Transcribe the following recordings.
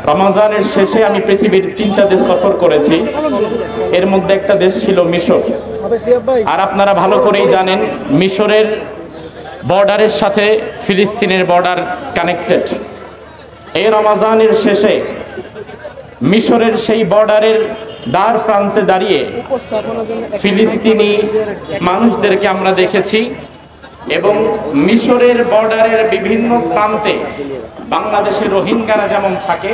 রমজানের শেষে আমি পৃথিবীর 3টা দেশ সফর করেছি। এর মধ্যে একটা দেশ ছিল মিশর। আর আপনারা ভালো করেই জানেন মিশরের বর্ডারের সাথে ফিলিস্তিনের বর্ডার কানেক্টেড। এই রমজানের শেষে মিশরের সেই বর্ডারের দ্বার প্রান্তে দাঁড়িয়ে ফিলিস্তিনি মানুষদেরকে আমরা দেখেছি এবং মিশরের বর্ডারের বিভিন্ন প্রান্তে বাংলাদেশের রোহিঙ্গারা যেমন থাকে,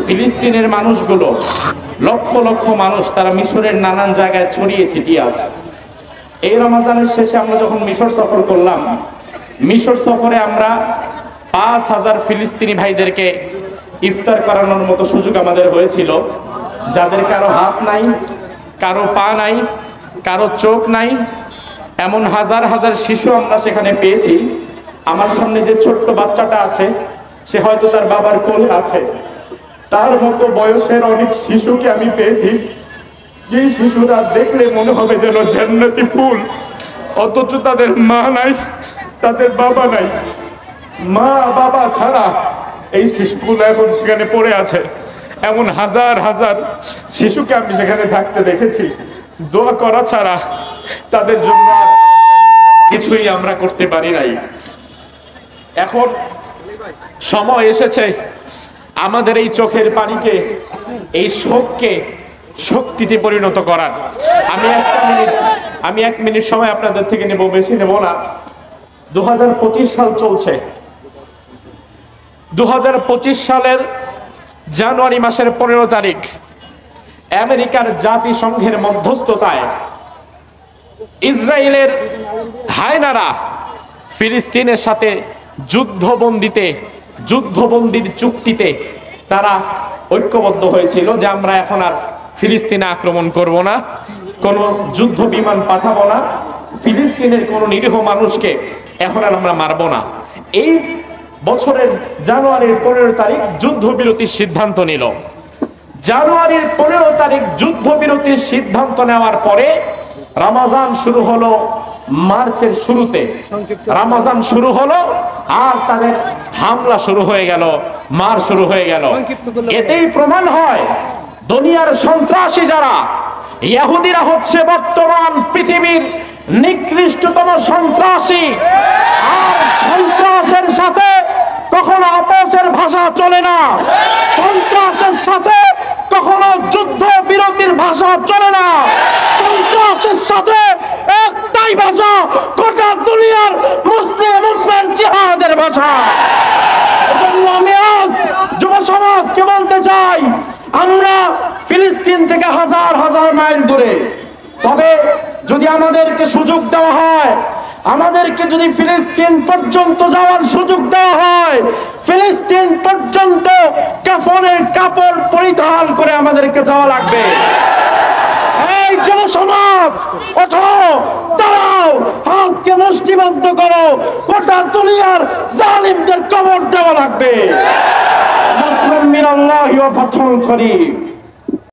ফিলিস্তিনের মানুষগুলো লক্ষ লক্ষ মানুষ তারা মিশরের নানান জায়গায় ছড়িয়ে ছিটিয়ে আছে। এই রমজানের শেষে আমরা যখন মিশর সফর করলাম, মিশর সফরে আমরা 5000 ফিলিস্তিনি ভাইদেরকে ইফতার করানোর মতো সুযোগ আমাদের হয়েছিল, যাদের কারো হাত নাই, কারো পা নাই, কারো চোখ নাই, এমন হাজার হাজার শিশু আমরা সেখানে পেয়েছি। আমার সামনে যে ছোট্ট বাচ্চাটা আছে সে হয়তো তার বাবার কোলে আছে, তার মতো বয়সের অনেক শিশুকে আমি পেয়েছি, যে শিশুরা দেখলে মনে হবে যেন জান্নাতি ফুল, অথচ তাদের মা নাই, তাদের বাবা নাই। মা বাবা ছাড়া এই শিশুগুলো এখন সেখানে পড়ে আছে। এমন হাজার হাজার শিশুকে আমি সেখানে থাকতে দেখেছি। দোয়া করা ছাড়া তাদের জন্য কিছুই আমরা করতে পারি নাই। এখন সময় এসেছে আমাদের এই চোখের পানিকে, এই শোককে শক্তিতে পরিণত করার। আমি 1 মিনিট সময় আপনাদের থেকে নেব, বেশি নেব না। 2025 সাল চলছে। 2025 সালের জানুয়ারি মাসের 15 তারিখ আমেরিকার জাতিসংঘের মধ্যস্থতায় ইসরায়েলের হায়নারা ফিলিস্তিনের সাথে যুদ্ধবন্দির চুক্তিতে তারা ঐক্যবদ্ধ হয়েছিল যে আমরা এখন আর ফিলিস্তিনে আক্রমণ করব না, কোনো যুদ্ধ বিমান পাঠাবো না, ফিলিস্তিনের কোনো নিরীহ মানুষকে এখন আর আমরা মারব না। এই বছরের জানুয়ারির 15 তারিখ যুদ্ধবিরতির সিদ্ধান্ত নিল। জানুয়ারির 15 তারিখ যুদ্ধবিরতির সিদ্ধান্ত নেওয়ার পরে রমজান শুরু হলো মার্চের শুরুতে। রমজান শুরু হলো আর তাদের হামলা শুরু হয়ে গেল, মার শুরু হয়ে গেল। এতেই প্রমাণ হয় দুনিয়ার সন্ত্রাসী যারা, ইহুদিরা হচ্ছে বর্তমান পৃথিবীর নিকৃষ্টতম সন্ত্রাসী। আর সন্ত্রাসের সাথে কখনো আপোষের ভাষা চলে না, সন্ত্রাসের সাথে কখনো যুদ্ধ বিরতির ভাষা চলে না। সন্ত্রাসের সাথে একটাই ভাষা, গোটা দুনিয়ার মুসলিম উম্মার জিহাদের ভাষা। এজন্য আমি আজ যুব সমাজকে বলতে চাই, আমরা ফিলিস্তিন থেকে হাজার হাজার মাইল দূরে, তবে যদি আমাদেরকে সুযোগ দেওয়া হয়, আমাদেরকে যদি ফিলিস্তিন পর্যন্ত যাওয়ার সুযোগ দেওয়া হয়, ফিলিস্তিন পর্যন্ত কাফনের কাপড় পরিধান করে আমাদেরকে যাওয়া লাগবে। এই জনসমাজ ওঠো, দাঁড়াও, হাতকে মুষ্টিবদ্ধ করো, গোটা দুনিয়ার জালিমদের কবর দেওয়া লাগবে। নাসরুম মিনাল্লাহি ওয়া ফাতহুন করিম।